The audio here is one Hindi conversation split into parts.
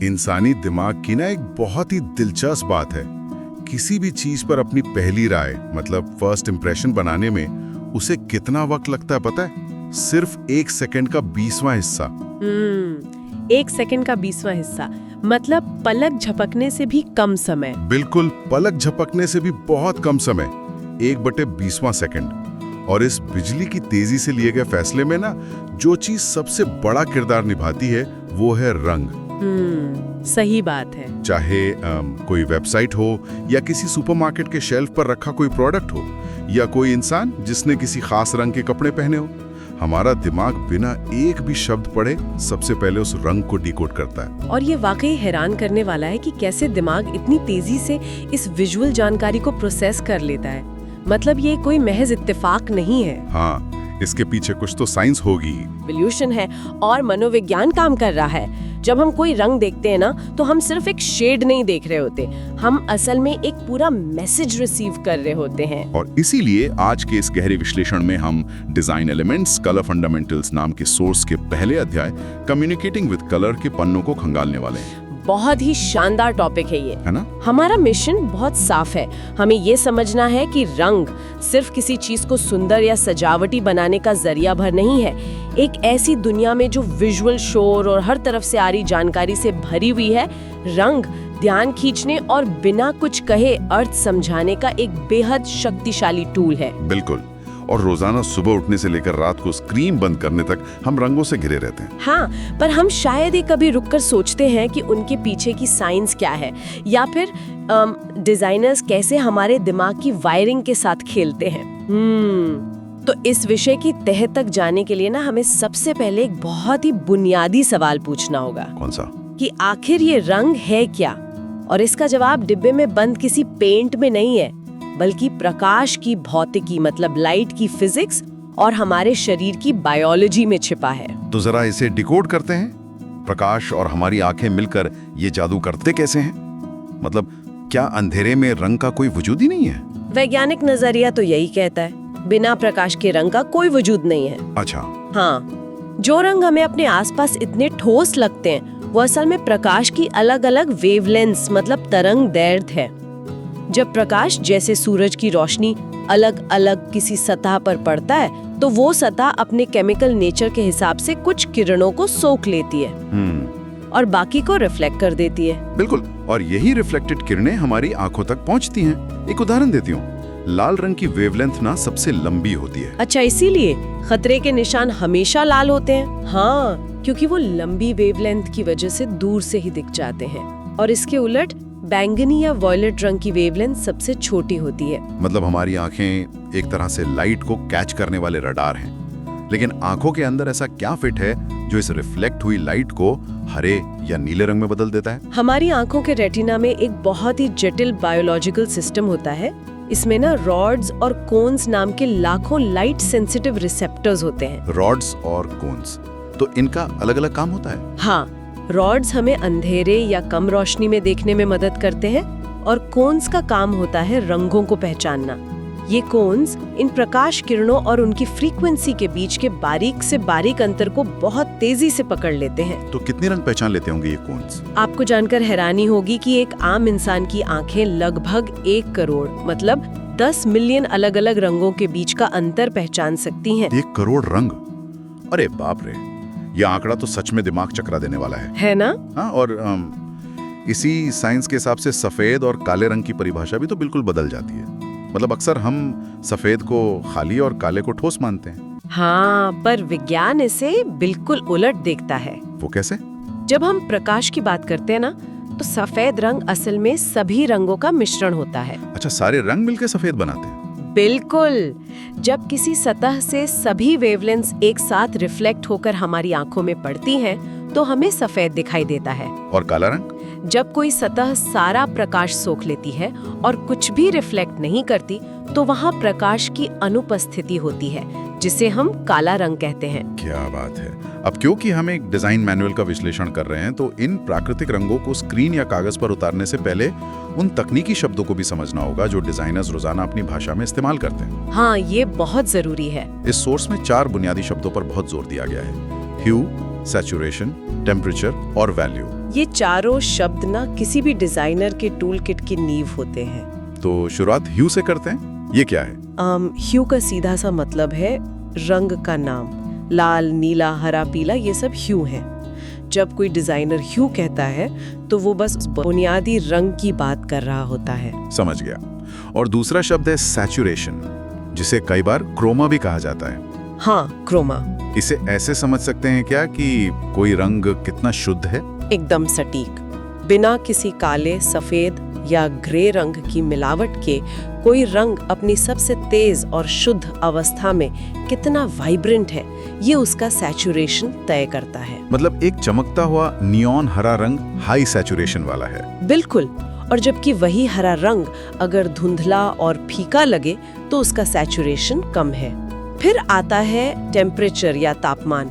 इंसानी दिमाग की ना एक बहुत ही दिलचस्प बात है। किसी भी चीज पर अपनी पहली राय मतलब फर्स्ट इंप्रेशन बनाने में उसे कितना वक्त लगता है पता है? सिर्फ 1 सेकंड का 20वां हिस्सा। 1 सेकंड का 20वां हिस्सा मतलब पलक झपकने से भी कम समय। बिल्कुल, पलक झपकने से भी बहुत कम समय, 1/20वां सेकंड। और इस बिजली की तेजी से लिए गए फैसले में ना जो चीज सबसे बड़ा किरदार निभाती है वो है रंग। सही बात है। चाहे कोई वेबसाइट हो या किसी सुपरमार्केट के शेल्फ पर रखा कोई प्रोडक्ट हो या कोई इंसान जिसने किसी खास रंग के कपड़े पहने हो, हमारा दिमाग बिना एक भी शब्द पढ़े सबसे पहले उस रंग को डिकोड करता है। और ये वाकई हैरान करने वाला है कि कैसे दिमाग इतनी तेजी से इस विजुअल जानकारी को प्रोसेस कर लेता है। मतलब ये कोई महज इत्तेफाक नहीं है। हाँ, इसके पीछे कुछ तो साइंस होगी। इवोल्यूशन है और मनोविज्ञान काम कर रहा है। जब हम कोई रंग देखते हैं ना तो हम सिर्फ एक शेड नहीं देख रहे होते, हम असल में एक पूरा मैसेज रिसीव कर रहे होते हैं। और इसीलिए आज के इस गहरे विश्लेषण में हम डिजाइन एलिमेंट्स कलर फंडामेंटल्स नाम के सोर्स के पहले अध्याय कम्युनिकेटिंग विद कलर के पन्नों को खंगालने वाले हैं। बहुत ही शानदार टॉपिक है ये, है ना? हमारा मिशन बहुत साफ है। हमें ये समझना है कि रंग सिर्फ किसी चीज को सुंदर या सजावटी बनाने का जरिया भर नहीं है। एक ऐसी दुनिया में जो विजुअल शोर और हर तरफ से आ रही जानकारी से भरी हुई है, रंग ध्यान खींचने और बिना कुछ कहे अर्थ समझाने का एक बेहद शक्तिशाली टूल है। बिल्कुल, और रोजाना सुबह उठने से लेकर रात को स्क्रीन बंद करने तक हम रंगों से घिरे रहते हैं। हाँ, पर हम शायद ही कभी रुककर सोचते हैं कि उनके पीछे की साइंस क्या है या फिर डिजाइनर्स कैसे हमारे दिमाग की वायरिंग के साथ खेलते हैं। तो इस विषय की तह तक जाने के लिए ना हमें सबसे पहले एक बहुत ही बुनियादी सवाल पूछना होगा। कौन सा? कि आखिर ये रंग है क्या? और इसका जवाब डिब्बे में बंद किसी पेंट में नहीं है, बल्कि प्रकाश की भौतिकी मतलब लाइट की फिजिक्स और हमारे शरीर की बायोलॉजी में छिपा है। तो जरा इसे डिकोड करते हैं। प्रकाश और हमारी आंखें मिलकर ये जादू करते कैसे हैं? मतलब क्या अंधेरे में रंग का कोई वजूद ही नहीं है? वैज्ञानिक नजरिया तो यही कहता है, बिना प्रकाश के रंग का कोई वजूद नहीं है। अच्छा। हाँ, जो रंग हमें अपने आसपास इतने ठोस लगते हैं वो असल में प्रकाश की अलग अलग वेवलेंथ्स मतलब तरंग दैर्ध्य है। जब प्रकाश जैसे सूरज की रोशनी अलग अलग किसी सतह पर पड़ता है तो वो सतह अपने केमिकल नेचर के हिसाब से कुछ किरणों को सोख लेती है और बाकी को रिफ्लेक्ट कर देती है। बिल्कुल, और यही रिफ्लेक्टेड किरणें हमारी आंखों तक पहुंचती हैं। एक उदाहरण देती हूँ, लाल रंग की वेवलेंथ ना सबसे लंबी होती है। अच्छा, इसीलिए खतरे के निशान हमेशा लाल होते हैं। हाँ, क्योंकि वो लंबी वेवलेंथ की वजह से दूर से ही दिख जाते हैं। और इसके उलट बैंगनी या वॉयलेट रंग की वेवलेंथ सबसे छोटी होती है। मतलब हमारी आंखें एक तरह से लाइट को कैच करने वाले रडार हैं। लेकिन आंखों के अंदर ऐसा क्या फिट है जो इस रिफ्लेक्ट हुई लाइट को हरे या नीले रंग में बदल देता है? हमारी आंखों के रेटिना में एक बहुत ही जटिल बायोलॉजिकल सिस्टम होता है। इसमें ना रॉड्स और कोन्स नाम के लाखों लाइट सेंसिटिव रिसेप्टर्स होते हैं। रॉड्स और कोन्स, तो इनका अलग अलग काम होता है? हाँ, रॉड्स हमें अंधेरे या कम रोशनी में देखने में मदद करते हैं और कोन्स का काम होता है रंगों को पहचानना। ये कोन्स इन प्रकाश किरणों और उनकी फ्रीक्वेंसी के बीच के बारीक से बारीक अंतर को बहुत तेजी से पकड़ लेते हैं। तो कितने रंग पहचान लेते होंगे ये कोन्स? आपको जानकर हैरानी होगी कि एक आम इंसान की आंखें लगभग 1 करोड़ मतलब 10 मिलियन अलग अलग रंगों के बीच का अंतर पहचान सकती हैं। 1 करोड़ रंग? अरे बाप रे, यह आंकड़ा तो सच में दिमाग चकरा देने वाला है ना? हाँ, और इसी साइंस के हिसाब से सफेद और काले रंग की परिभाषा भी तो बिल्कुल बदल जाती है। मतलब अक्सर हम सफेद को खाली और काले को ठोस मानते हैं। हाँ, पर विज्ञान इसे बिल्कुल उलट देखता है। वो कैसे? जब हम प्रकाश की बात करते हैं ना तो सफेद रंग असल में सभी रंगों का मिश्रण होता है। अच्छा, सारे रंग मिलकर सफेद बनाते हैं? बिल्कुल। जब किसी सतह से सभी वेवलेंथ्स एक साथ रिफ्लेक्ट होकर हमारी आंखों में पड़ती हैं तो हमें सफेद दिखाई देता है। और काला रंग? जब कोई सतह सारा प्रकाश सोख लेती है और कुछ भी रिफ्लेक्ट नहीं करती तो वहाँ प्रकाश की अनुपस्थिति होती है, जिसे हम काला रंग कहते हैं। क्या बात है। अब क्योंकि हम एक डिजाइन मैनुअल का विश्लेषण कर रहे हैं तो इन प्राकृतिक रंगों को स्क्रीन या कागज पर उतारने से पहले उन तकनीकी शब्दों को भी समझना होगा जो डिजाइनर्स रोजाना अपनी भाषा में इस्तेमाल करते हैं। हाँ, ये बहुत जरूरी है। इस सोर्स में 4 बुनियादी शब्दों पर बहुत जोर दिया गया है: ह्यू, सैचुरेशन, टेम्परेचर और वैल्यू। ये चारों शब्द ना किसी भी डिजाइनर के टूल किट की नींव होते हैं। तो शुरुआत ह्यू से करते हैं। ये क्या है? ह्यू का सीधा सा मतलब है रंग का नाम। लाल, नीला, हरा, पीला ये सब ह्यू हैं। जब कोई डिजाइनर ह्यू कहता है तो वो बस बुनियादी रंग की बात कर रहा होता है। समझ गया। और दूसरा शब्द है सैचुरेशन, जिसे कई बार क्रोमा भी कहा जाता है। हाँ, क्रोमा। इसे ऐसे समझ सकते हैं क्या कि कोई रंग कितना शुद्ध है? एकदम सटीक। बिना किसी काले, सफेद या ग्रे रंग की मिलावट के कोई रंग अपनी सबसे तेज और शुद्ध अवस्था में कितना वाइब्रेंट है, ये उसका सैचुरेशन तय करता है। मतलब एक चमकता हुआ नियॉन हरा रंग हाई सैचुरेशन वाला है। बिल्कुल। और जबकि वही हरा रंग अगर धुंधला और फीका लगे तो उसका सैचुरेशन कम है। फिर आता है टेम्परेचर या तापमान।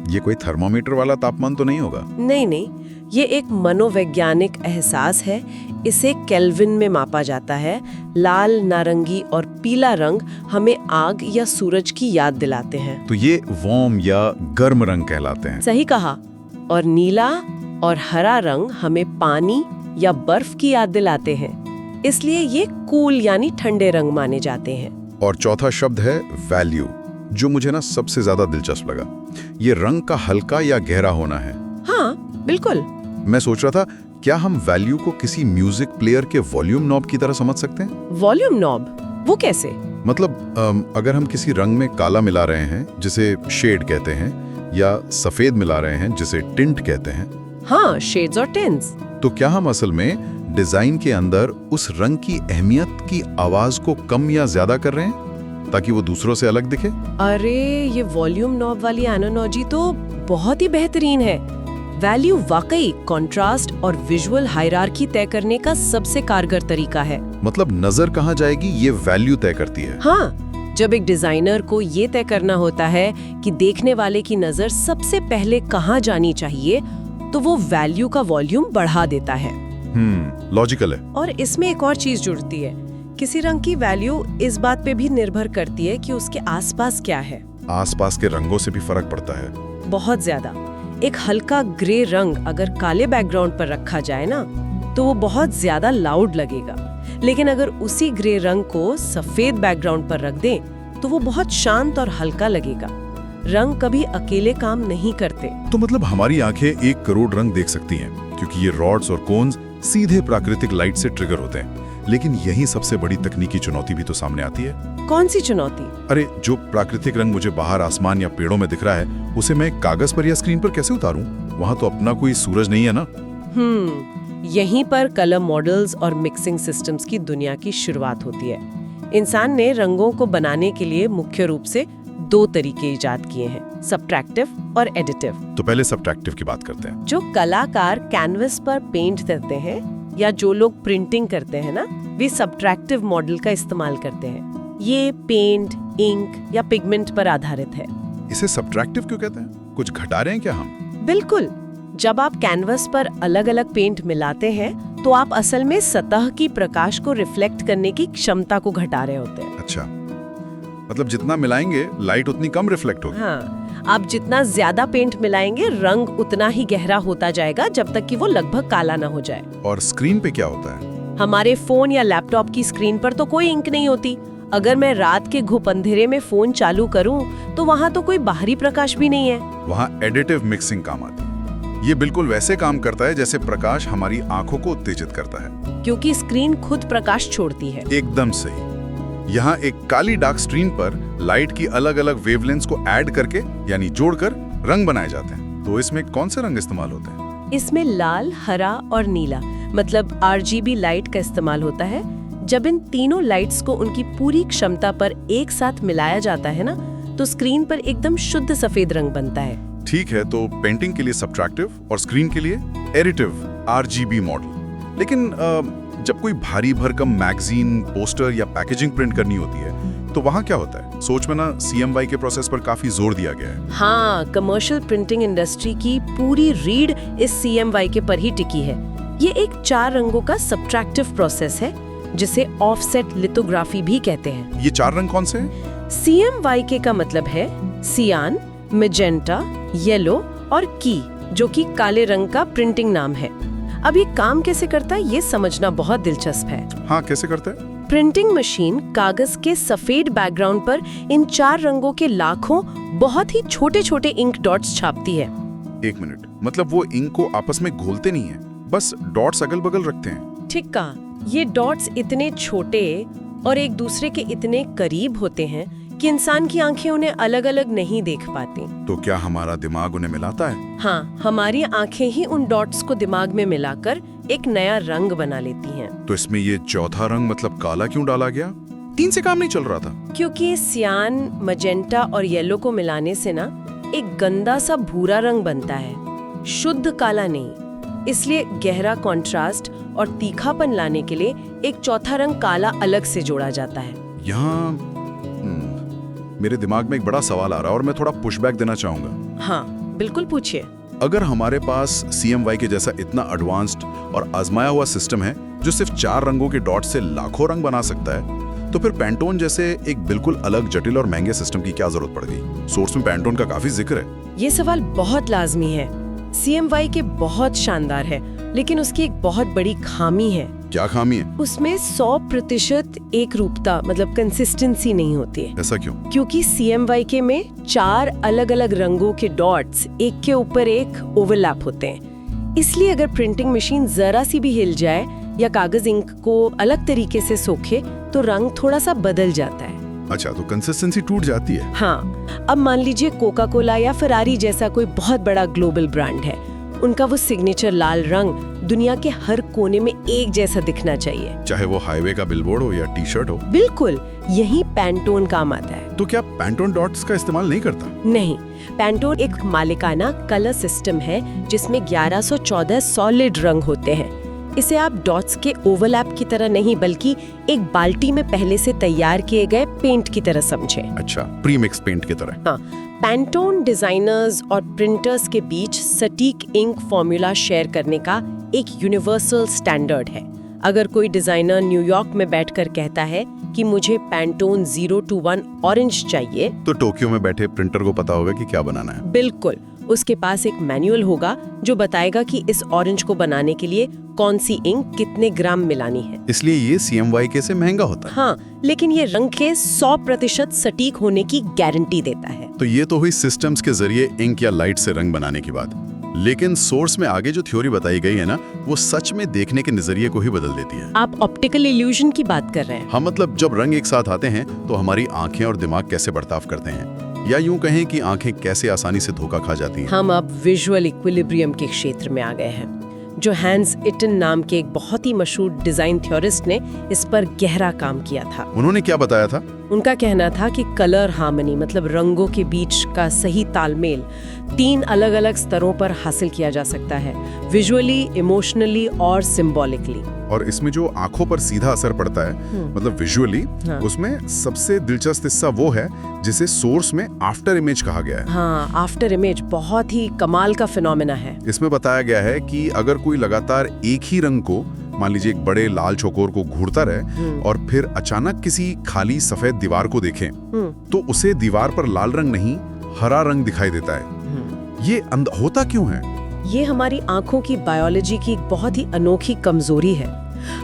ये कोई थर्मोमीटर वाला तापमान तो नहीं होगा? नहीं, ये एक मनोवैज्ञानिक एहसास है। इसे केल्विन में मापा जाता है। लाल, नारंगी और पीला रंग हमें आग या सूरज की याद दिलाते हैं। तो ये वार्म या गर्म रंग कहलाते हैं। सही कहा। और नीला और हरा रंग हमें पानी या बर्फ की याद दिलाते हैं। इसलिए ये कूल यानी ठंडे रंग माने जाते हैं। और चौथा शब्द है वैल्यू, जो मुझे ना सबसे ज्यादा दिलचस्प लगा। ये रंग का हल्का या गहरा होना है। हाँ, बिल्कुल। मैं सोच रहा था, क्या हम वैल्यू को किसी म्यूजिक प्लेयर के वॉल्यूम नॉब की तरह समझ सकते हैं? Volume knob? वो कैसे? मतलब अगर हम किसी रंग में काला मिला रहे हैं, जिसे शेड कहते हैं, या सफेद मिला रहे हैं, जिसे टिंट कहते हैं। हाँ, शेड्स और टिंट्स। तो क्या हम असल में डिजाइन के अंदर उस रंग की अहमियत की आवाज को कम या ज्यादा कर रहे हैं ताकि वो दूसरों से अलग दिखे? अरे, ये वॉल्यूम नॉब वाली एनालॉजी तो बहुत ही बेहतरीन है। वैल्यू वाकई कंट्रास्ट और विजुअल हायरार्की तय करने का सबसे कारगर तरीका है। मतलब नजर कहाँ जाएगी ये वैल्यू तय करती है। हाँ, जब एक डिजाइनर को ये तय करना होता है कि देखने वाले की नजर सबसे पहले कहाँ जानी चाहिए, तो वो वैल्यू का वॉल्यूम बढ़ा देता है। लॉजिकल है। और इसमें एक और चीज जुड़ती है। किसी रंग की वैल्यू इस बात पे भी निर्भर करती है कि उसके आसपास क्या है। आसपास के रंगों से भी फर्क पड़ता है। बहुत ज्यादा। एक हल्का ग्रे रंग अगर काले बैकग्राउंड पर रखा जाए ना, तो वो बहुत ज्यादा लाउड लगेगा। लेकिन अगर उसी ग्रे रंग को सफेद बैकग्राउंड पर रख दें, तो वो बहुत शांत और हल्का लगेगा। रंग कभी अकेले काम नहीं करते। तो मतलब हमारी आंखें 1 करोड़ रंग देख सकती हैं, क्योंकि ये रॉड्स और कोन्स सीधे प्राकृतिक लाइट से ट्रिगर होते हैं। लेकिन यही सबसे बड़ी तकनीकी चुनौती भी तो सामने आती है। कौन सी चुनौती? अरे, जो प्राकृतिक रंग मुझे बाहर आसमान या पेड़ों में दिख रहा है, उसे मैं कागज पर या स्क्रीन पर कैसे उतारूं? वहां तो अपना कोई सूरज नहीं है ना। यहीं पर कलर मॉडल्स और मिक्सिंग सिस्टम्स की दुनिया की शुरुआत होती है। इंसान ने रंगों को बनाने के लिए मुख्य रूप से 2 तरीके इजाद किए हैं, सब्ट्रैक्टिव और एडिटिव। तो पहले सब्ट्रैक्टिव की बात करते हैं। जो कलाकार कैनवस पर पेंट करते हैं या जो लोग प्रिंटिंग करते हैं ना, वे सब्ट्रैक्टिव मॉडल का इस्तेमाल करते हैं। ये पेंट, इंक या पिगमेंट पर आधारित है। इसे सब्ट्रैक्टिव क्यों कहते हैं? कुछ घटा रहे हैं क्या हम? बिल्कुल। जब आप कैनवस पर अलग अलग पेंट मिलाते हैं, तो आप असल में सतह की प्रकाश को रिफ्लेक्ट करने की क्षमता को घटा रहे होते हैं। अच्छा, मतलब जितना मिलाएंगे लाइट उतनी कम रिफ्लेक्ट होगी। हाँ, आप जितना ज्यादा पेंट मिलाएंगे, रंग उतना ही गहरा होता जाएगा, जब तक कि वो लगभग काला ना हो जाए। और स्क्रीन पे क्या होता है? हमारे फोन या लैपटॉप की स्क्रीन पर तो कोई इंक नहीं होती। अगर मैं रात के घुप अंधेरे में फोन चालू करूं, तो वहाँ तो कोई बाहरी प्रकाश भी नहीं है। वहाँ एडिटिव मिक्सिंग काम आती है। ये बिल्कुल वैसे काम करता है जैसे प्रकाश हमारी आंखों को उत्तेजित करता है, क्योंकि स्क्रीन खुद प्रकाश छोड़ती है। एकदम सही। यहाँ एक काली डार्क स्क्रीन पर लाइट की अलग अलग वेवलेंथ्स को ऐड करके यानी जोड़कर रंग बनाए जाते हैं। तो इसमें कौन से रंग इस्तेमाल होते हैं? इसमें लाल, हरा और नीला मतलब RGB लाइट का इस्तेमाल होता है। जब इन तीनों लाइट्स को उनकी पूरी क्षमता पर एक साथ मिलाया जाता है ना, तो स्क्रीन पर एकदम शुद्ध सफेद रंग बनता है। ठीक है, तो पेंटिंग के लिए सब्ट्रैक्टिव और स्क्रीन के लिए एडिटिव RGB मॉडल। लेकिन जब कोई भारी भरकम मैगजीन, पोस्टर या पैकेजिंग प्रिंट करनी होती है, तो वहाँ क्या होता है? सोच में ना CMY के प्रोसेस पर काफी जोर दिया गया है। हाँ, कमर्शियल प्रिंटिंग इंडस्ट्री की पूरी रीढ़ इस CMY के पर ही टिकी है। ये एक 4 रंगों का सब्ट्रैक्टिव प्रोसेस है, जिसे ऑफसेट लिथोग्राफी भी कहते हैं। ये 4 रंग कौन से हैं? CMYK का मतलब है सियान, मैजेंटा, येलो और की। जो कि काले रंग का प्रिंटिंग नाम है। अब ये काम कैसे करता है ये समझना बहुत दिलचस्प है। हाँ, कैसे करते हैं? प्रिंटिंग मशीन कागज के सफेद बैकग्राउंड पर इन 4 रंगों के लाखों बहुत ही छोटे छोटे इंक डॉट्स छापती है। एक मिनट, मतलब वो इंक को आपस में घोलते नहीं है, बस डॉट्स अगल बगल रखते हैं? ठीक कहा। ये डॉट्स इतने छोटे और एक दूसरे के इतने करीब होते हैं कि इंसान की आंखें उन्हें अलग अलग नहीं देख पाती। तो क्या हमारा दिमाग उन्हें मिलाता है? हाँ, हमारी आंखें ही उन डॉट्स को दिमाग में मिलाकर एक नया रंग बना लेती हैं। तो इसमें ये चौथा रंग मतलब काला क्यों डाला गया? 3 से काम नहीं चल रहा था? क्योंकि सियान, मजेंटा और येलो को मिलाने से ना एक गंदा सा भूरा रंग बनता है, शुद्ध काला नहीं। इसलिए गहरा कंट्रास्ट और तीखापन लाने के लिए एक चौथा रंग काला अलग से जोड़ा जाता है। यहाँ मेरे दिमाग में एक बड़ा सवाल आ रहा है और मैं थोड़ा पुशबैक देना चाहूंगा। हाँ, बिल्कुल पूछिए। अगर हमारे पास CMY के जैसा इतना एडवांस्ड और आजमाया हुआ सिस्टम है जो सिर्फ 4 रंगों के डॉट से लाखों रंग बना सकता है, तो फिर पैंटोन जैसे एक बिल्कुल अलग जटिल और महंगे सिस्टम की क्या जरूरत पड़ गई? सोर्स में पैंटोन का काफी जिक्र है। ये सवाल बहुत लाजमी है। CMY के बहुत शानदार है, लेकिन उसकी एक बहुत बड़ी खामी है। क्या खामी है? उसमें 100% एक रूपता मतलब कंसिस्टेंसी नहीं होती है। ऐसा क्यों? क्योंकि CMYK में 4 अलग अलग रंगों के डॉट्स एक के ऊपर एक ओवरलैप होते हैं। इसलिए अगर प्रिंटिंग मशीन जरा सी भी हिल जाए या कागज इंक को अलग तरीके से सोखे तो रंग थोड़ा सा बदल जाता है। अच्छा, तो कंसिस्टेंसी टूट जाती है। हाँ, अब मान लीजिए कोका कोला या फरारी जैसा कोई बहुत बड़ा ग्लोबल ब्रांड है। उनका वो सिग्नेचर लाल रंग दुनिया के हर कोने में एक जैसा दिखना चाहिए, चाहे वो हाईवे का बिलबोर्ड हो या टी-शर्ट हो। बिल्कुल, यही पैंटोन काम आता है। तो क्या पैंटोन डॉट्स का इस्तेमाल नहीं करता? नहीं, पैंटोन एक मालिकाना कलर सिस्टम है जिसमें 1114 सॉलिड रंग होते हैं। इसे आप डॉट्स के ओवरलैप की तरह नहीं बल्कि एक बाल्टी में पहले से तैयार किए गए पेंट की तरह समझें। अच्छा, प्रीमिक्स पेंट की तरह। हाँ, पैंटोन डिजाइनर्स और प्रिंटर्स के बीच सटीक इंक फॉर्मूला शेयर करने का एक यूनिवर्सल स्टैंडर्ड है। अगर कोई डिजाइनर न्यूयॉर्क में बैठकर कहता है कि मुझे पैंटोन 021 ऑरेंज चाहिए, तो टोक्यो में बैठे प्रिंटर को पता होगा कि क्या बनाना है। बिल्कुल, उसके पास एक मैनुअल होगा जो बताएगा कि इस ऑरेंज को बनाने के लिए कौन सी इंक कितने ग्राम मिलानी है। इसलिए ये CMYK से महंगा होता है। हाँ, लेकिन ये रंग के 100% सटीक होने की गारंटी देता है। तो ये तो हुई सिस्टम्स के जरिए इंक या लाइट से रंग बनाने की बात। लेकिन सोर्स में आगे जो थ्योरी बताई गई है ना, वो सच में देखने के नजरिए को ही बदल देती है। आप ऑप्टिकल इल्यूजन की बात कर रहे हैं? हाँ, मतलब जब रंग एक साथ आते हैं तो हमारी आंखें और दिमाग कैसे बर्ताव करते हैं, या यूं कहें कि आंखें कैसे आसानी से धोखा खा जाती हैं। हम अब विजुअल इक्विलिब्रियम के क्षेत्र में आ गए हैं। जो हैंस इटन नाम के एक बहुत ही मशहूर डिजाइन थ्योरिस्ट ने इस पर गहरा काम किया था। उन्होंने क्या बताया था? उनका कहना था कि कलर हार्मनी मतलब रंगों के बीच का सही तालमेल 3 अलग अलग स्तरों पर हासिल किया जा सकता है, विजुअली, इमोशनली और सिंबॉलिकली। और इसमें जो आंखों पर सीधा असर पड़ता है मतलब विजुअली, हाँ। उसमें सबसे दिलचस्प हिस्सा वो है जिसे सोर्स में आफ्टर इमेज कहा गया है। हाँ, आफ्टर इमेज बहुत ही कमाल का फिनोमेना है। इसमें बताया गया है कि अगर कोई लगातार एक ही रंग को, मान लीजिए एक बड़े लाल चौकोर को घूरता रहे और फिर अचानक किसी खाली सफेद दीवार को देखें, तो उसे दीवार पर लाल रंग नहीं हरा रंग दिखाई देता है। ये होता क्यों है? ये हमारी आंखों की बायोलॉजी की एक बहुत ही अनोखी कमजोरी है।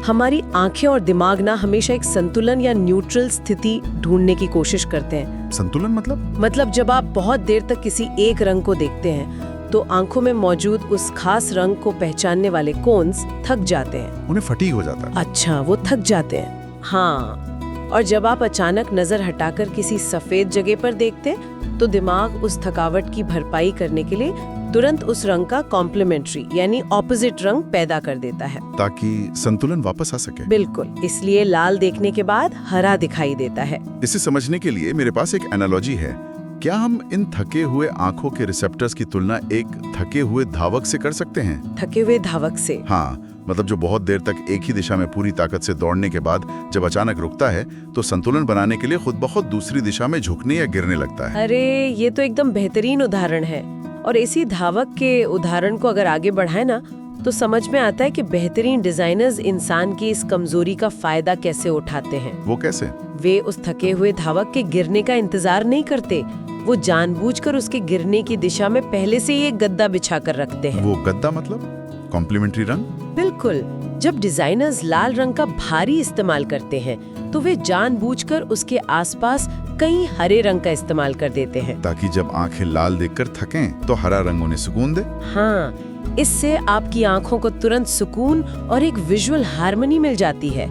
हमारी आंखें और दिमाग ना हमेशा एक संतुलन या न्यूट्रल स्थिति ढूंढने की कोशिश करते हैं। संतुलन मतलब जब आप बहुत देर तक किसी एक रंग को देखते हैं तो आंखों में मौजूद उस खास रंग को पहचानने वाले कोन्स थक जाते हैं। उन्हें फटीग हो जाता है। अच्छा, वो थक जाते हैं। हाँ, और जब आप अचानक नजर हटाकर किसी सफेद जगह पर देखते हैं तो दिमाग उस थकावट की भरपाई करने के लिए तुरंत उस रंग का कॉम्प्लीमेंट्री यानी ऑपोजिट रंग पैदा कर देता है, ताकि संतुलन वापस आ सके। बिल्कुल, इसलिए लाल देखने के बाद हरा दिखाई देता है। इसे समझने के लिए मेरे पास एक एनालॉजी है। क्या हम इन थके हुए आंखों के रिसेप्टर्स की तुलना एक थके हुए धावक से कर सकते हैं? थके हुए धावक से? हाँ, मतलब जो बहुत देर तक एक ही दिशा में पूरी ताकत से दौड़ने के बाद जब अचानक रुकता है तो संतुलन बनाने के लिए खुद ब खुद दूसरी दिशा में झुकने या गिरने लगता है। अरे, ये तो एकदम बेहतरीन उदाहरण है। और इसी धावक के उदाहरण को अगर आगे बढ़ाए ना तो समझ में आता है कि बेहतरीन डिजाइनर्स इंसान की इस कमजोरी का फायदा कैसे उठाते हैं। वो कैसे? वे उस थके हुए धावक के गिरने का इंतजार नहीं करते, वो जानबूझकर उसके गिरने की दिशा में पहले से ही एक गद्दा बिछा कर रखते हैं। वो गद्दा मतलब कॉम्प्लीमेंट्री रंग? बिल्कुल। जब डिजाइनर्स लाल रंग का भारी इस्तेमाल करते हैं तो वे जानबूझकर उसके आसपास कई हरे रंग का इस्तेमाल कर देते हैं, ताकि जब आंखें लाल देखकर थकें तो हरा रंग उन्हें सुकून दे। हाँ, इससे आपकी आंखों को तुरंत सुकून और एक विजुअल हार्मनी मिल जाती है।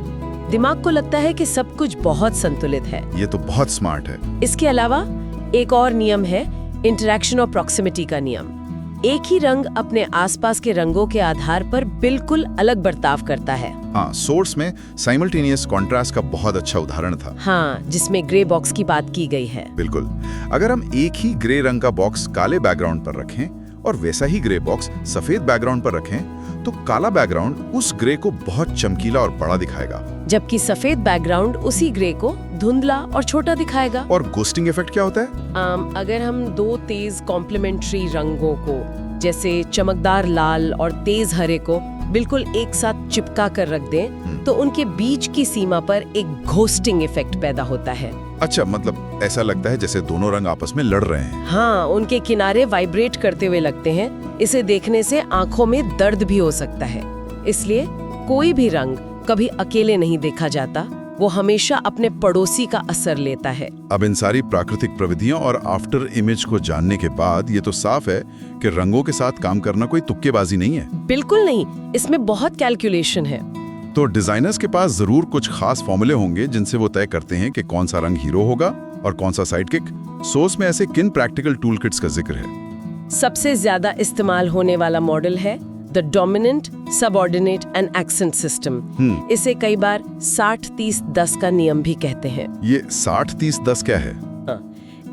दिमाग को लगता है कि सब कुछ बहुत संतुलित है। ये तो बहुत स्मार्ट है। इसके अलावा एक और नियम है इंटरैक्शन और प्रॉक्सिमिटी का नियम। एक ही रंग अपने आसपास के रंगों के आधार पर बिल्कुल अलग बर्ताव करता है। हाँ, सोर्स में साइमल्टेनियस कॉन्ट्रास्ट का बहुत अच्छा उदाहरण था। हाँ, जिसमें ग्रे बॉक्स की बात की गई है। बिल्कुल। अगर हम एक ही ग्रे रंग का बॉक्स काले बैकग्राउंड पर रखें और वैसा ही ग्रे बॉक्स सफेद बैकग्राउंड पर रखें तो काला बैकग्राउंड उस ग्रे को बहुत चमकीला और बड़ा दिखाएगा, जबकि सफेद बैकग्राउंड उसी ग्रे को धुंधला और छोटा दिखाएगा। और घोस्टिंग इफेक्ट क्या होता है? अगर हम दो तेज कॉम्प्लीमेंट्री रंगों को, जैसे चमकदार लाल और तेज हरे को बिल्कुल एक साथ चिपका कर रख दें तो उनके बीच की सीमा पर एक घोस्टिंग इफेक्ट पैदा होता है। अच्छा, मतलब ऐसा लगता है जैसे दोनों रंग आपस में लड़ रहे हैं। हाँ, उनके किनारे वाइब्रेट करते हुए लगते हैं। इसे देखने से आंखों में दर्द भी हो सकता है। इसलिए कोई भी रंग कभी अकेले नहीं देखा जाता, वो हमेशा अपने पड़ोसी का असर लेता है। अब इन सारी प्राकृतिक प्रविधियों और आफ्टर इमेज को जानने के बाद ये तो साफ है कि रंगों के साथ काम करना कोई तुक्केबाजी नहीं है। बिल्कुल नहीं, इसमें बहुत कैलकुलेशन है। तो डिजाइनर्स के पास जरूर कुछ खास फॉर्मूले होंगे जिनसे वो तय करते हैं कि कौन सा रंग हीरो होगा और कौन सा साइडकिक। सोर्स में ऐसे किन प्रैक्टिकल टूल किट्स का जिक्र है? सबसे ज्यादा इस्तेमाल होने वाला मॉडल है the dominant, subordinate and accent system. इसे कई बार 60-30-10 का नियम भी कहते हैं। ये 60-30-10 क्या है?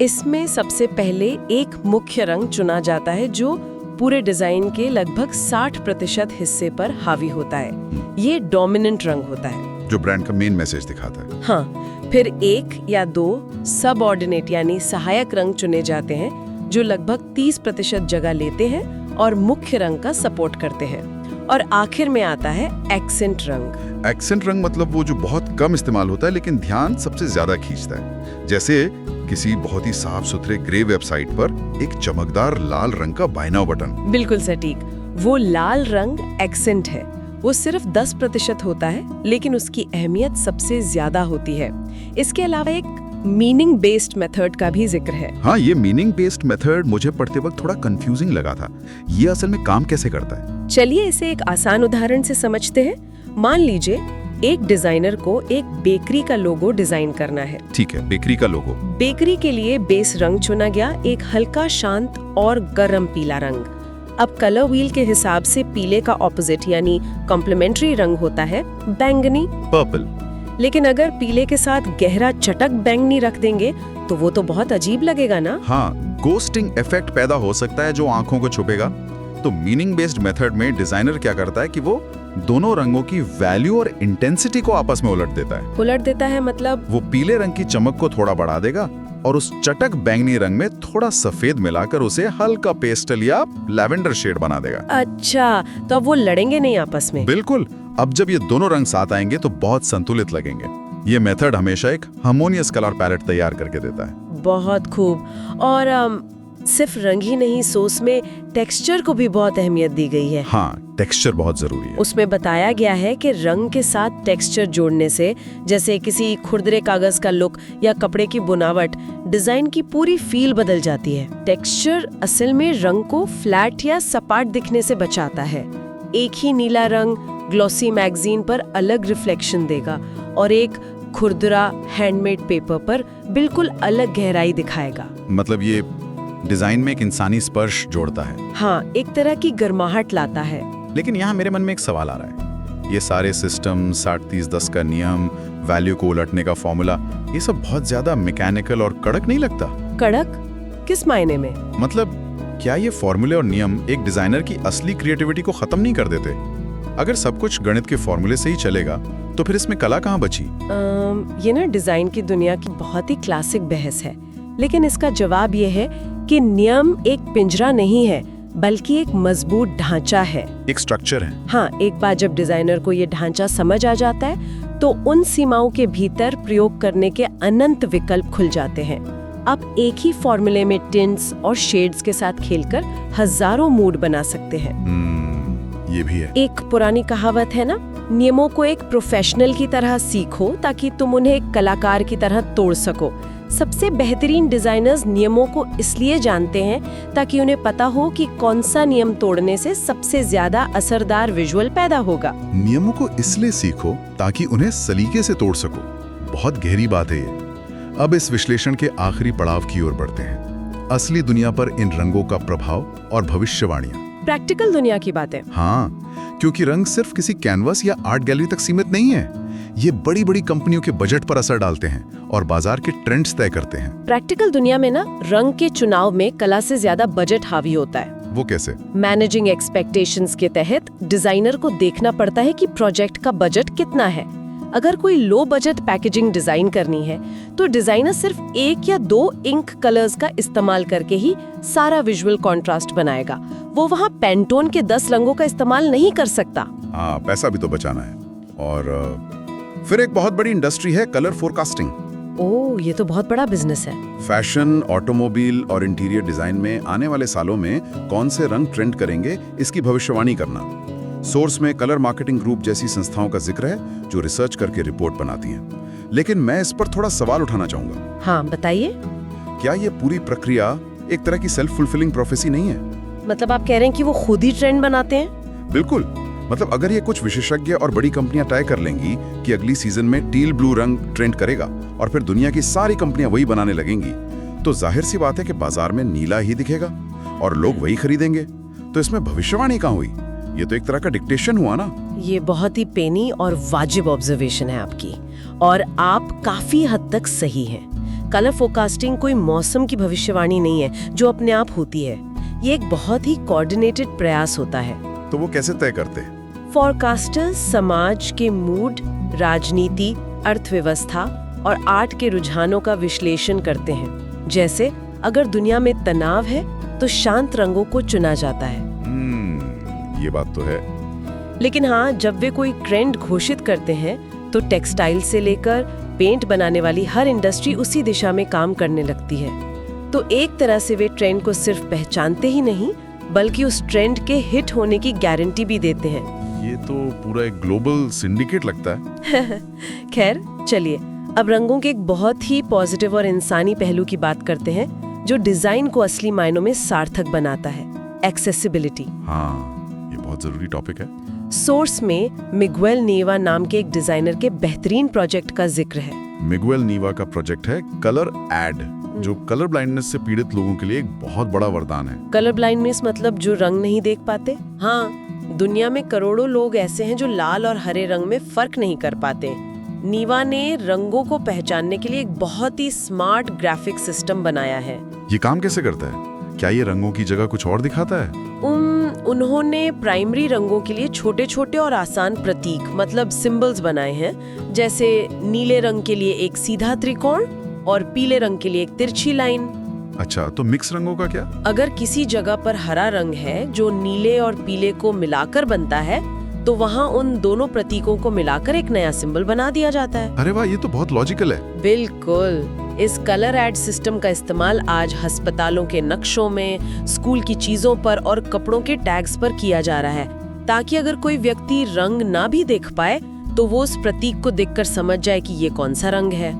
इसमें सबसे पहले एक मुख्य रंग चुना जाता है जो पूरे डिजाइन के लगभग 60% हिस्से पर हावी होता है। ये डोमिनेंट रंग होता है, जो ब्रांड का मेन मैसेज दिखाता है। हाँ, फिर एक या दो सबऑर्डिनेट यानी सहायक रंग चुने जाते हैं जो लगभग 30% जगह लेते हैं और मुख्य रंग का सपोर्ट करते हैं। और आखिर में आता है एक्सेंट रंग। एक्सेंट रंग मतलब वो जो बहुत कम इस्तेमाल होता है लेकिन ध्यान सबसे ज्यादा खींचता है। जैसे किसी बहुत ही साफ सुथरे ग्रे वेबसाइट पर एक चमकदार लाल रंग का बाय नाउ बटन। बिल्कुल सटीक। वो लाल रंग एक्सेंट है। वो सिर्फ 10% होता है लेकिन उसकी अहमियत सबसे ज्यादा होती है। इसके अलावा एक मीनिंग बेस्ड मेथड का भी जिक्र है। हाँ, ये मीनिंग बेस्ड मेथड मुझे पढ़ते वक्त थोड़ा कंफ्यूजिंग लगा था। ये असल में काम कैसे करता है? चलिए इसे एक आसान उदाहरण से समझते हैं। मान लीजिए एक डिजाइनर को एक बेकरी का लोगो डिजाइन करना है। ठीक है, बेकरी का लोगो। बेकरी के लिए बेस रंग चुना गया एक हल्का शांत और गर्म पीला रंग। अब कलर व्हील के हिसाब से पीले का ऑपोजिट यानी कॉम्प्लीमेंट्री रंग होता है बैंगनी, पर्पल। लेकिन अगर पीले के साथ गहरा चटक बैंगनी रख देंगे तो वो तो बहुत अजीब लगेगा ना। हाँ, घोस्टिंग इफेक्ट पैदा हो सकता है जो आंखों को छुपेगा। तो मीनिंग बेस्ड मेथड में डिजाइनर क्या करता है कि वो दोनों रंगों की वैल्यू और इंटेंसिटी को आपस में उलट देता है। उलट देता है मतलब? वो पीले रंग की चमक को थोड़ा बढ़ा देगा और उस चटक बैंगनी रंग में थोड़ा सफेद मिलाकर उसे हल्का पेस्टल या लैवेंडर शेड बना देगा। अच्छा, तो अब वो लड़ेंगे नहीं आपस में? बिल्कुल। अब जब ये दोनों रंग साथ आएंगे तो बहुत संतुलित लगेंगे। ये मेथड हमेशा एक हार्मोनियस कलर पैलेट तैयार करके देता है। बहुत खूब। और सिर्फ रंग ही नहीं, सोस में टेक्सचर को भी बहुत अहमियत दी गई है। हाँ, टेक्सचर बहुत जरूरी है। उसमें बताया गया है कि रंग के साथ टेक्सचर जोड़ने से, जैसे किसी खुरदरे कागज का लुक या कपड़े की बुनावट, डिजाइन की पूरी फील बदल जाती है। टेक्सचर असल में रंग को फ्लैट या सपाट दिखने से बचाता है। एक ही नीला रंग ग्लॉसी मैगजीन पर अलग रिफ्लेक्शन देगा और एक खुरदरा हैंडमेड पेपर पर बिल्कुल अलग गहराई दिखाएगा। मतलब ये डिजाइन में एक इंसानी स्पर्श जोड़ता है। हाँ, एक तरह की गर्माहट लाता है। लेकिन यहाँ मेरे मन में एक सवाल आ रहा है। ये सारे सिस्टम, 60-30-10 का नियम, वैल्यू को उलटने का फॉर्मूला, ये सब बहुत ज्यादा मैकेनिकल और कड़क नहीं लगता? कड़क किस मायने में? मतलब क्या ये फॉर्मूले और नियम एक डिजाइनर की असली क्रिएटिविटी को खत्म नहीं कर देते? अगर सब कुछ गणित के फॉर्मूले से ही चलेगा तो फिर इसमें कला कहाँ बची? ये ना डिजाइन की दुनिया की बहुत ही क्लासिक बहस है, लेकिन इसका जवाब ये है कि नियम एक पिंजरा नहीं है बल्कि एक मजबूत ढांचा है। एक स्ट्रक्चर है। हाँ, एक बार जब डिजाइनर को ये ढांचा समझ आ जाता है तो उन सीमाओं के भीतर प्रयोग करने के अनंत विकल्प खुल जाते हैं। आप एक ही फॉर्मूले में टिंट्स और शेड्स के साथ खेलकर हजारों मूड बना सकते हैं। ये भी है। एक पुरानी कहावत है ना, नियमों को एक प्रोफेशनल की तरह सीखो ताकि तुम उन्हें एक कलाकार की तरह तोड़ सको। सबसे बेहतरीन डिजाइनर्स नियमों को इसलिए जानते हैं ताकि उन्हें पता हो कि कौन सा नियम तोड़ने से सबसे ज्यादा असरदार विजुअल पैदा होगा। नियमों को इसलिए सीखो ताकि उन्हें सलीके से तोड़ सको। बहुत गहरी बात है ये। अब इस विश्लेषण के आखिरी पड़ाव की ओर बढ़ते हैं, असली दुनिया पर इन रंगों का प्रभाव और भविष्यवाणियां। प्रैक्टिकल दुनिया की बातें। हाँ, क्योंकि रंग सिर्फ किसी कैनवास या आर्ट गैलरी तक सीमित नहीं है। ये बड़ी बड़ी कंपनियों के बजट पर असर डालते हैं और बाजार के ट्रेंड्स तय करते हैं। प्रैक्टिकल दुनिया में ना, रंग के चुनाव में कला से ज्यादा बजट हावी होता है। वो कैसे? मैनेजिंग एक्सपेक्टेशंस के तहत डिजाइनर को देखना पड़ता है कि प्रोजेक्ट का बजट कितना है। अगर कोई लो बजट पैकेजिंग डिजाइन करनी है तो डिजाइनर सिर्फ 1 या 2 इंक कलर्स का इस्तेमाल करके ही सारा विजुअल कॉन्ट्रास्ट बनाएगा। वो वहाँ पेंटोन के 10 रंगों का इस्तेमाल नहीं कर सकता। हाँ, पैसा भी तो बचाना है। और फिर एक बहुत बड़ी इंडस्ट्री है कलर फोरकास्टिंग। ओह, ये तो बहुत बड़ा बिजनेस है। फैशन, ऑटोमोबाइल और इंटीरियर डिजाइन में आने वाले सालों में कौन से रंग ट्रेंड करेंगे, इसकी भविष्यवाणी करना। सोर्स में कलर मार्केटिंग ग्रुप जैसी संस्थाओं का जिक्र है जो रिसर्च करके रिपोर्ट बनाती हैं। लेकिन मैं इस पर थोड़ा सवाल उठाना चाहूंगा। हाँ, बताइए। क्या ये पूरी प्रक्रिया एक तरह की सेल्फ फुलफिलिंग प्रोफेसी नहीं है? मतलब आप कह रहे हैं कि वो खुद ही ट्रेंड बनाते हैं? बिल्कुल। मतलब अगर ये कुछ विशेषज्ञ और बड़ी कंपनियां तय कर लेंगी कि अगली सीजन में टील ब्लू रंग ट्रेंड करेगा और फिर दुनिया की सारी कंपनियां वही बनाने लगेंगी, तो जाहिर सी बात है कि बाजार में नीला ही दिखेगा और लोग वही खरीदेंगे। तो इसमें भविष्यवाणी कहाँ हुई? ये तो एक तरह का डिक्टेशन हुआ ना। ये बहुत ही पेनी और वाजिब ऑब्जर्वेशन है आपकी, और आप काफी हद तक सही हैं। कलर फोरकास्टिंग कोई मौसम की भविष्यवाणी नहीं है जो अपने आप होती है। ये एक बहुत ही कोऑर्डिनेटेड प्रयास होता है। तो वो कैसे तय करते हैं? फोरकास्टर्स समाज के मूड, राजनीति, अर्थव्यवस्था और आर्ट के रुझानों का विश्लेषण करते हैं। जैसे अगर दुनिया में तनाव है तो शांत रंगों को चुना जाता है। ये बात तो है। लेकिन हाँ, जब वे कोई ट्रेंड घोषित करते हैं तो टेक्सटाइल से लेकर पेंट बनाने वाली हर इंडस्ट्री उसी दिशा में काम करने लगती है। तो एक तरह से वे ट्रेंड को सिर्फ पहचानते ही नहीं बल्कि उस ट्रेंड के हिट होने की गारंटी भी देते हैं। ये तो पूरा एक ग्लोबल सिंडिकेट लगता है। खैर, चलिए अब रंगों के एक बहुत ही पॉजिटिव और इंसानी पहलू की बात करते हैं जो डिजाइन को असली मायनों में सार्थक बनाता है, एक्सेसिबिलिटी। हाँ, ये बहुत जरूरी टॉपिक है। सोर्स में मिगुएल नीवा नाम के एक डिजाइनर के बेहतरीन प्रोजेक्ट का जिक्र है। मिगुएल नीवा का प्रोजेक्ट है कलर एड, जो कलर ब्लाइंडनेस से पीड़ित लोगों के लिए एक बहुत बड़ा वरदान है। कलर ब्लाइंडनेस मतलब जो रंग नहीं देख पाते? हाँ, दुनिया में करोड़ों लोग ऐसे हैं जो लाल और हरे रंग में फर्क नहीं कर पाते। नीवा ने रंगों को पहचानने के लिए एक बहुत ही स्मार्ट ग्राफिक सिस्टम बनाया है। ये काम कैसे करता है? क्या ये रंगों की जगह कुछ और दिखाता है? उन्होंने प्राइमरी रंगों के लिए छोटे छोटे और आसान प्रतीक मतलब सिंबल्स बनाए हैं। जैसे नीले रंग के लिए एक सीधा त्रिकोण और पीले रंग के लिए एक तिरछी लाइन। अच्छा, तो मिक्स रंगों का क्या? अगर किसी जगह पर हरा रंग है जो नीले और पीले को मिलाकर बनता है तो वहाँ उन दोनों प्रतीकों को मिलाकर एक नया सिंबल बना दिया जाता है। अरे वाह, ये तो बहुत लॉजिकल है। बिल्कुल। इस कलर एड सिस्टम का इस्तेमाल आज अस्पतालों के नक्शों में, स्कूल की चीजों पर और कपड़ों के टैग्स पर किया जा रहा है, ताकि अगर कोई व्यक्ति रंग ना भी देख पाए तो वो उस प्रतीक को देखकर समझ जाए कि ये कौन सा रंग है।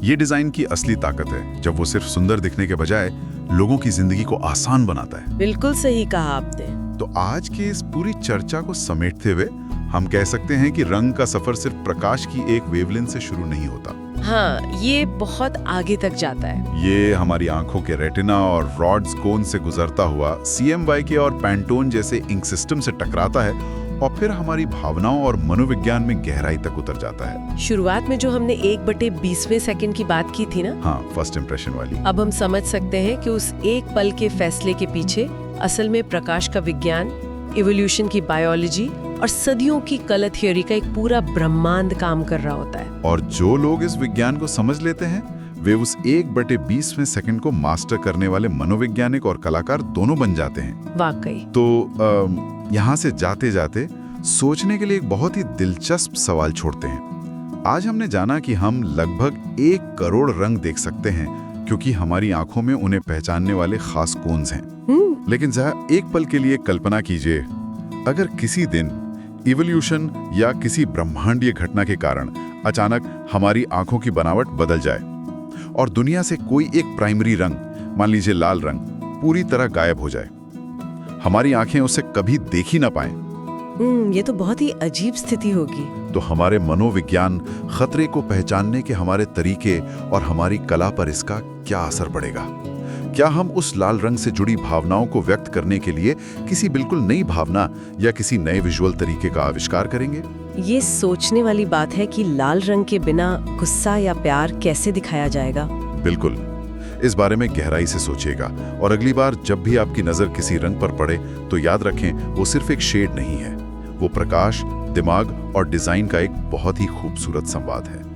ये डिजाइन की असली ताकत है, जब वो सिर्फ सुंदर दिखने के बजाय लोगों की जिंदगी को आसान बनाता है। बिल्कुल सही कहा आपने। तो आज की इस पूरी चर्चा को समेटते हुए हम कह सकते हैं कि रंग का सफर सिर्फ प्रकाश की एक वेवलेंथ से शुरू नहीं होता। हाँ, ये बहुत आगे तक जाता है। ये हमारी आंखों के रेटिना और रॉड्स कोन से गुजरता हुआ CMYK और पैंटोन जैसे इंक सिस्टम से टकराता है और फिर हमारी भावनाओं और मनोविज्ञान में गहराई तक उतर जाता है। शुरुआत में जो हमने 1/20वें सेकंड की बात की थी ना, हाँ, फर्स्ट इंप्रेशन वाली। अब हम समझ सकते हैं कि उस एक पल के फैसले के पीछे असल में प्रकाश का विज्ञान, इवोल्यूशन की बायोलॉजी और सदियों की कलर थ्योरी का एक पूरा ब्रह्मांड काम कर रहा होता है। और जो लोग इस विज्ञान को समझ लेते हैं वे उस 1/20वें सेकंड को मास्टर करने वाले मनोवैज्ञानिक और कलाकार दोनों बन जाते हैं। वाकई। तो यहाँ से जाते जाते सोचने के लिए एक बहुत ही दिलचस्प सवाल छोड़ते हैं। आज हमने जाना कि हम लगभग 1 करोड़ रंग देख सकते हैं क्योंकि हमारी आंखों में उन्हें पहचानने वाले खास कोन्स हैं। लेकिन जरा एक पल के लिए कल्पना कीजिए, अगर किसी दिन इवोल्यूशन या किसी ब्रह्मांडीय घटना के कारण अचानक हमारी आंखों की बनावट बदल जाए और दुनिया से कोई एक प्राइमरी रंग, मान लीजिए लाल रंग, पूरी तरह गायब हो जाए, हमारी आंखें उसे कभी देख ही ना पाएं, ये तो बहुत ही अजीब स्थिति होगी। तो हमारे मनोविज्ञान खतरे को पहचानने के हमारे तरीके और हमारी कला पर इसका क्या असर पड़ेगा? क्या हम उस लाल रंग से जुड़ी भावनाओं को व्यक्त करने के लिए किसी बिल्कुल नई भावना या किसी नए विजुअल तरीके का आविष्कार करेंगे? ये सोचने वाली बात है कि लाल रंग के बिना गुस्सा या प्यार कैसे दिखाया जाएगा। बिल्कुल, इस बारे में गहराई से सोचिएगा और अगली बार जब भी आपकी नज़र किसी रंग पर पड़े तो याद रखें वो सिर्फ एक शेड नहीं है, वो प्रकाश, दिमाग और डिजाइन का एक बहुत ही खूबसूरत संवाद है।